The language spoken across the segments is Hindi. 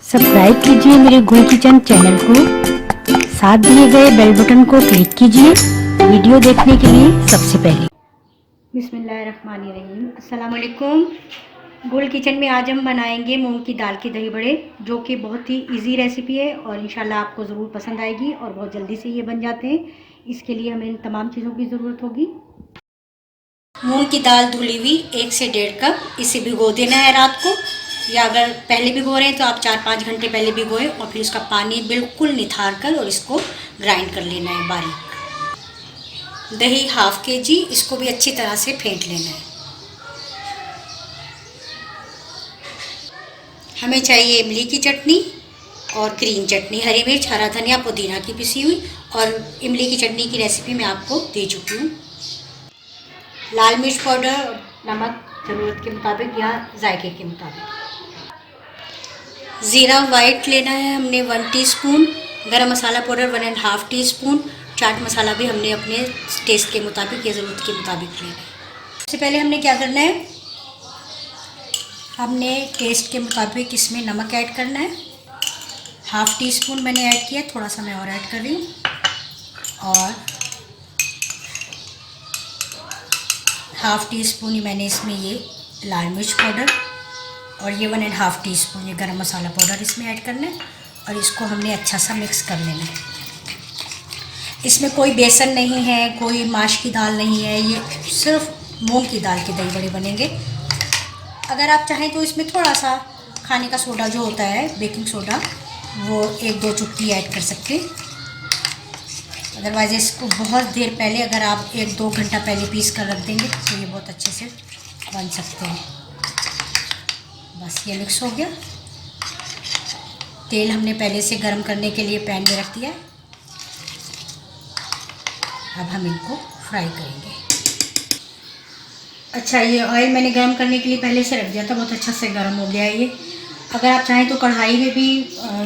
सब्सक्राइब कीजिए मेरे गुल किचन चैनल को, साथ दिए गए बेल बटन को क्लिक कीजिए वीडियो देखने के लिए सबसे पहले। बिस्मिल्लाहिर्रहमानिर्रहीम, अस्सलाम वालेकुम। गुल किचन में आज हम बनाएंगे मूंग की दाल के दही बड़े, जो कि बहुत ही इजी रेसिपी है और इंशाल्लाह आपको ज़रूर पसंद आएगी और बहुत जल्दी से ये बन जाते हैं। इसके लिए हमें इन तमाम चीज़ों की ज़रूरत होगी। मूंग की दाल धुली हुई 1 से 1.5 कप, इसे भिगो देना है रात को, या अगर पहले भिगो रहे हैं तो आप 4-5 घंटे पहले भिगोएं और फिर उसका पानी बिल्कुल निथार कर और इसको ग्राइंड कर लेना है बारीक। दही ½ kg, इसको भी अच्छी तरह से फेंट लेना है। हमें चाहिए इमली की चटनी और ग्रीन चटनी, हरी मिर्च, हरा धनिया, पुदीना की पिसी हुई, और इमली की चटनी की रेसिपी मैं आपको दे चुकी हूँ। लाल मिर्च पाउडर, नमक ज़रूरत के मुताबिक या जायके के मुताबिक। ज़ीरा वाइट लेना है हमने 1 टीस्पून, गरम मसाला पाउडर 1.5 टीस्पून, चाट मसाला भी हमने अपने टेस्ट के मुताबिक या ज़रूरत के मुताबिक लेना है। सबसे पहले हमने क्या करना है, हमने टेस्ट के मुताबिक इसमें नमक ऐड करना है। ½ टीस्पून मैंने ऐड किया, थोड़ा सा मैं और ऐड कर रही हूँ। और ½ टीस्पून ही मैंने इसमें ये लाल मिर्च पाउडर और ये 1.5 टीस्पून ये गरम मसाला पाउडर इसमें ऐड करना है और इसको हमने अच्छा सा मिक्स कर लेना है। इसमें कोई बेसन नहीं है, कोई माश की दाल नहीं है, ये सिर्फ मूंग की दाल के दही बड़े बनेंगे। अगर आप चाहें तो इसमें थोड़ा सा खाने का सोडा जो होता है, बेकिंग सोडा, वो 1-2 चुटकी ऐड कर सकते हैं। अदरवाइज़ इसको बहुत देर पहले, अगर आप 1-2 घंटा पहले पीस कर रख देंगे तो ये बहुत अच्छे से बन सकते हैं। बस ये मिक्स हो गया। तेल हमने पहले से गर्म करने के लिए पैन में रख दिया है। अब हम इनको फ्राई करेंगे। अच्छा, ये ऑयल मैंने गर्म करने के लिए पहले से रख दिया था, बहुत अच्छा से गर्म हो गया है ये। अगर आप चाहें तो कढ़ाई में भी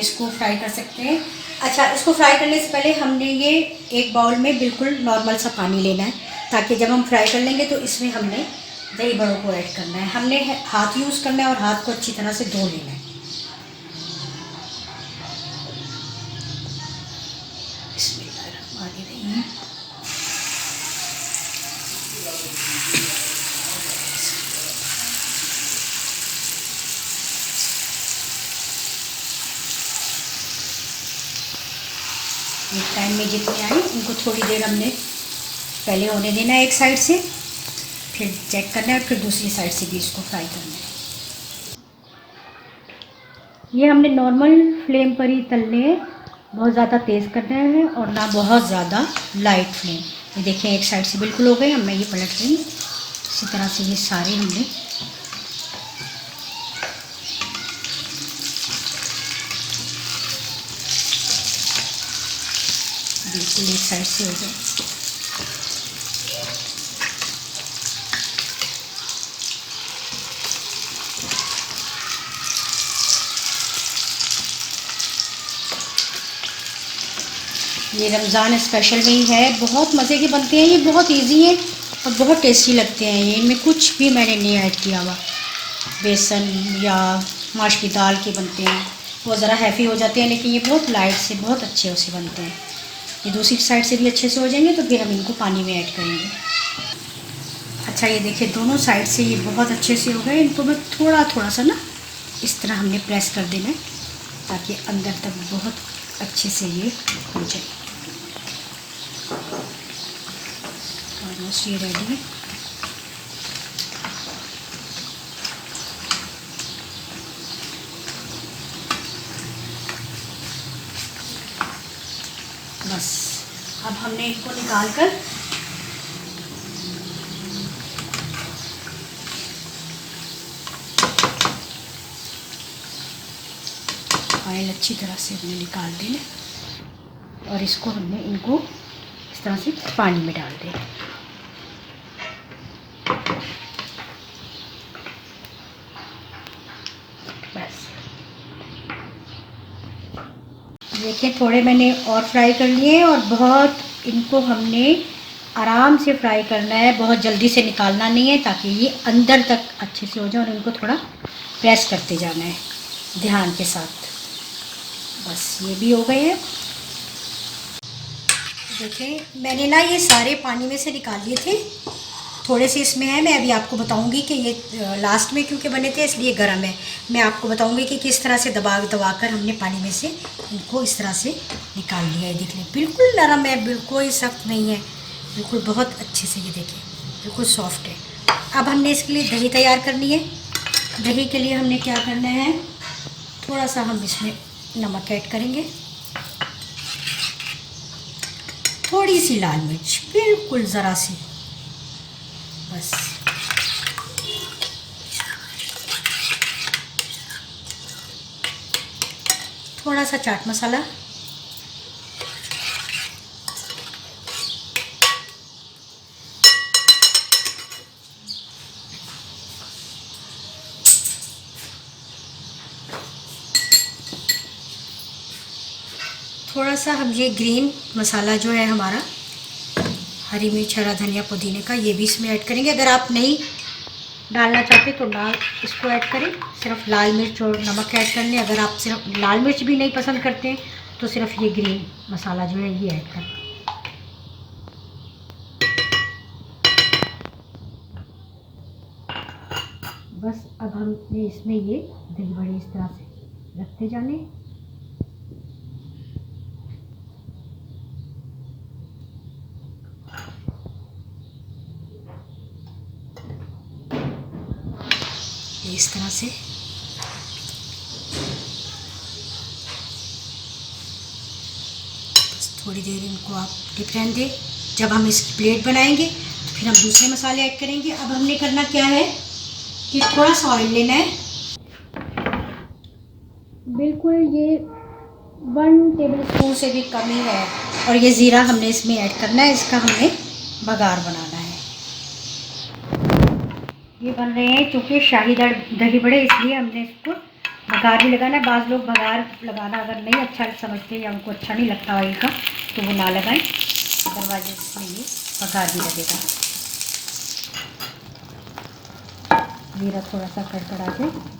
इसको फ्राई कर सकते हैं। अच्छा, इसको फ्राई करने से पहले हमने ये एक बाउल में बिल्कुल नॉर्मल सा पानी लेना है, ताकि जब हम फ्राई कर लेंगे तो इसमें हमने दही बड़ों को ऐड करना है। हमने हाथ यूज़ करना है और हाथ को अच्छी तरह से धो लेना है। बिस्मिल्लाहिर्रहमानिर्रहीम। एक टाइम में जितने आए उनको थोड़ी देर हमने पहले होने देना है एक साइड से, फिर चेक करना है, फिर दूसरी साइड से भी इसको फ्राई करना है। ये हमने नॉर्मल फ्लेम पर ही तलने हैं, बहुत ज़्यादा तेज़ करना है और ना बहुत ज़्यादा लाइट फ्लेम। ये देखें, एक साइड से बिल्कुल हो गए। अब मैं ये पलट रही हूँ। इसी तरह से ये सारे हमने बिल्कुल एक साइड से हो गए। ये रमज़ान स्पेशल में ही है, बहुत मज़े के बनते हैं। ये बहुत इजी हैं और बहुत टेस्टी लगते हैं। ये इनमें कुछ भी मैंने नहीं ऐड किया हुआ, बेसन या माश की दाल के बनते हैं। वो ज़रा हैवी हो जाते हैं, लेकिन ये बहुत लाइट से बहुत अच्छे उसे बनते हैं। ये दूसरी साइड से भी अच्छे से हो जाएंगे तो फिर हम इनको पानी में ऐड करेंगे। अच्छा, ये देखिए, दोनों साइड से ये बहुत अच्छे से हो गए। इनको मैं थोड़ा सा ना इस तरह हमने प्रेस कर देना है, ताकि अंदर तक बहुत अच्छे से ये हो जाए। ऑलमोस्ट ये रेडी है। बस अब हमने इसको निकाल कर ऑयल अच्छी तरह से हमने निकाल देना और इसको हमने इनको इस तरह से पानी में डाल देना। बस देखिए, थोड़े मैंने और फ्राई कर लिए और बहुत इनको हमने आराम से फ्राई करना है, बहुत जल्दी से निकालना नहीं है, ताकि ये अंदर तक अच्छे से हो जाए। और इनको थोड़ा प्रेस करते जाना है ध्यान के साथ। बस ये भी हो गए हैं। देखें मैंने ना ये सारे पानी में से निकाल लिए थे, थोड़े से इसमें है। मैं अभी आपको बताऊंगी कि ये लास्ट में क्योंकि बने थे इसलिए गर्म है। मैं आपको बताऊंगी कि किस तरह से दबा कर हमने पानी में से इनको इस तरह से निकाल लिया है। देख लें बिल्कुल नरम है, बिल्कुल ही सख्त नहीं है, बिल्कुल बहुत अच्छे से ये देखें बिल्कुल सॉफ्ट है। अब हमने इसके लिए दही तैयार करनी है। दही के लिए हमने क्या करना है, थोड़ा सा हम इसमें नमक ऐड करेंगे, थोड़ी सी लाल मिर्च, बिल्कुल ज़रा सी, बस। थोड़ा सा चाट मसाला, थोड़ा सा हम ये ग्रीन मसाला जो है हमारा, हरी मिर्च, हरा धनिया, पुदीने का, ये भी इसमें ऐड करेंगे। अगर आप नहीं डालना चाहते तो ना इसको ऐड करें, सिर्फ लाल मिर्च और नमक ऐड कर लें। अगर आप सिर्फ लाल मिर्च भी नहीं पसंद करते तो सिर्फ ये ग्रीन मसाला जो है ये ऐड करें। बस अब हमने इसमें ये दही बड़े इस तरह से रखते जाने। इस तरह से बस थोड़ी देर इनको आप डिप रहने दें। जब हम इसकी प्लेट बनाएंगे तो फिर हम दूसरे मसाले ऐड करेंगे। अब हमने करना क्या है कि थोड़ा सा ऑयल लेना है, बिल्कुल ये 1 टेबल स्पून से भी कम ही है, और ये ज़ीरा हमने इसमें ऐड करना है। इसका हमने बघार बनाना है। ये बन रहे हैं क्योंकि शाही दही बड़े, इसलिए हमने इसको बघार भी लगाना है। बाज़ लोग बघार लगाना अगर नहीं अच्छा समझते या उनको अच्छा नहीं लगता ऑयल का तो वो ना लगाएं, अदरवाइज इसमें ये बघार भी लगेगा। जीरा थोड़ा सा कड़कड़ा के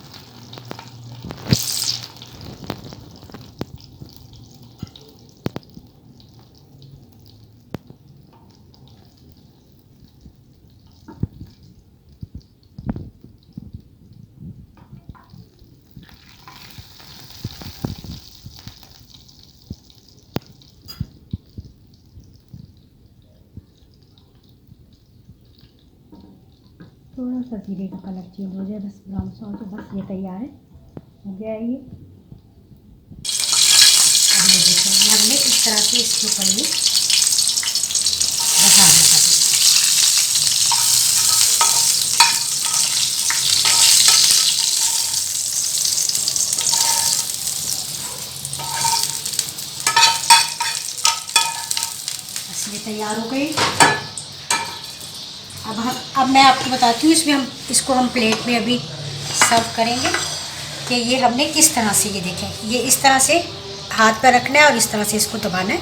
थोड़ा सा जीरे का कलर चेंज हो जाए, बस ब्राउन सा हो जाए, बस ये तैयार है, हो गया है ये। अब ये देखो हमने इस तरह से इसके ऊपर ये बघार लगा दिया। बस ये तैयार हो गई। अब मैं आपको बताती हूँ इसमें इसको हम प्लेट में अभी सर्व करेंगे कि ये हमने किस तरह से, ये देखें ये इस तरह से हाथ पर रखना है और इस तरह से इसको दबाना है।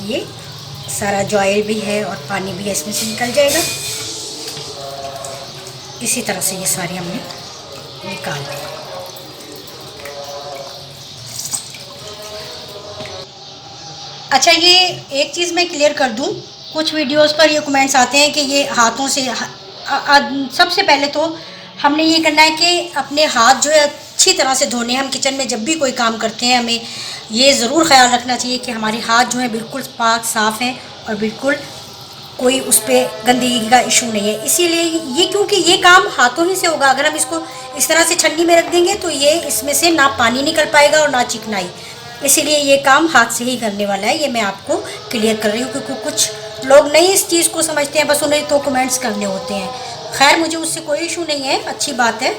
ये सारा जो ऑयल भी है और पानी भी है इसमें से निकल जाएगा। इसी तरह से ये सारे हमने निकाल दिए। अच्छा ये एक चीज़ मैं क्लियर कर दूँ, कुछ वीडियोस पर ये कमेंट्स आते हैं कि ये हाथों से सबसे पहले तो हमने ये करना है कि अपने हाथ जो है अच्छी तरह से धोने। हम किचन में जब भी कोई काम करते हैं हमें ये ज़रूर ख्याल रखना चाहिए कि हमारे हाथ जो है बिल्कुल पाक साफ़ हैं और बिल्कुल कोई उस पर गंदगी का इशू नहीं है। इसीलिए ये क्योंकि ये काम हाथों ही से होगा। अगर हम इसको इस तरह से छन्नी में रख देंगे तो ये इसमें से ना पानी निकल पाएगा और ना चिकनाई, इसीलिए ये काम हाथ से ही करने वाला है। ये मैं आपको क्लियर कर रही हूँ क्योंकि कुछ लोग नहीं इस चीज़ को समझते हैं, बस उन्हें तो कमेंट्स करने होते हैं। खैर मुझे उससे कोई इशू नहीं है, अच्छी बात है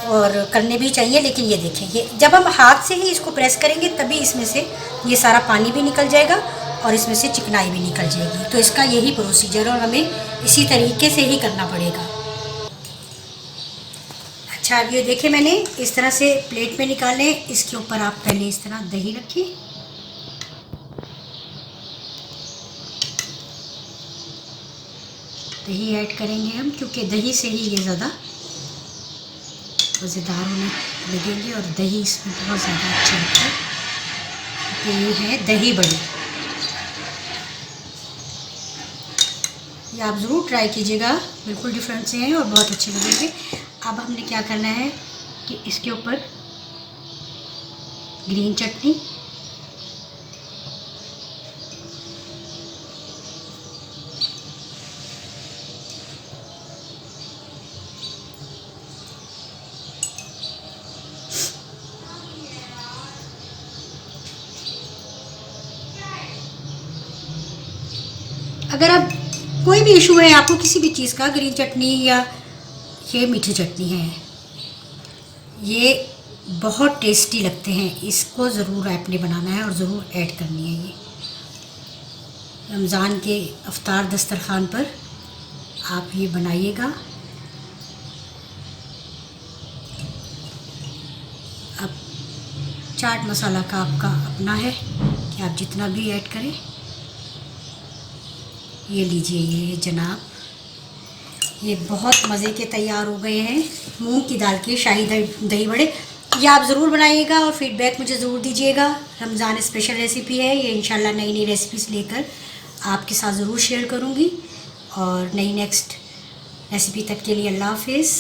और करने भी चाहिए। लेकिन ये देखें ये जब हम हाथ से ही इसको प्रेस करेंगे तभी इसमें से ये सारा पानी भी निकल जाएगा और इसमें से चिकनाई भी निकल जाएगी। तो इसका यही प्रोसीजर और हमें इसी तरीके से ही करना पड़ेगा। अच्छा अब ये देखें मैंने इस तरह से प्लेट में निकाले। इसके ऊपर आप पहले इस तरह दही रखिए, दही ऐड करेंगे हम क्योंकि दही से ही ये ज़्यादा मज़ेदार होने लगेंगे और दही इसमें बहुत ज़्यादा अच्छा लगता है। ये है दही बड़े। ये आप ज़रूर ट्राई कीजिएगा, बिल्कुल डिफरेंट से हैं और बहुत अच्छे लगेंगे। अब हमने क्या करना है कि इसके ऊपर ग्रीन चटनी, अगर आप कोई भी इशू है आपको किसी भी चीज़ का, ग्रीन चटनी या ये मीठी चटनी है, ये बहुत टेस्टी लगते हैं। इसको ज़रूर आपने बनाना है और ज़रूर ऐड करनी है। ये रमज़ान के अफ्तार दस्तरखान पर आप ये बनाइएगा। अब चाट मसाला का आपका अपना है कि आप जितना भी ऐड करें। ये लीजिए, ये जनाब, ये बहुत मज़े के तैयार हो गए हैं मूंग की दाल के शाही दही बड़े। ये आप ज़रूर बनाइएगा और फीडबैक मुझे ज़रूर दीजिएगा। रमज़ान स्पेशल रेसिपी है ये, इंशाल्लाह नई नई रेसिपीज़ लेकर आपके साथ ज़रूर शेयर करूँगी। और नई नेक्स्ट रेसिपी तक के लिए अल्लाह हाफिज़।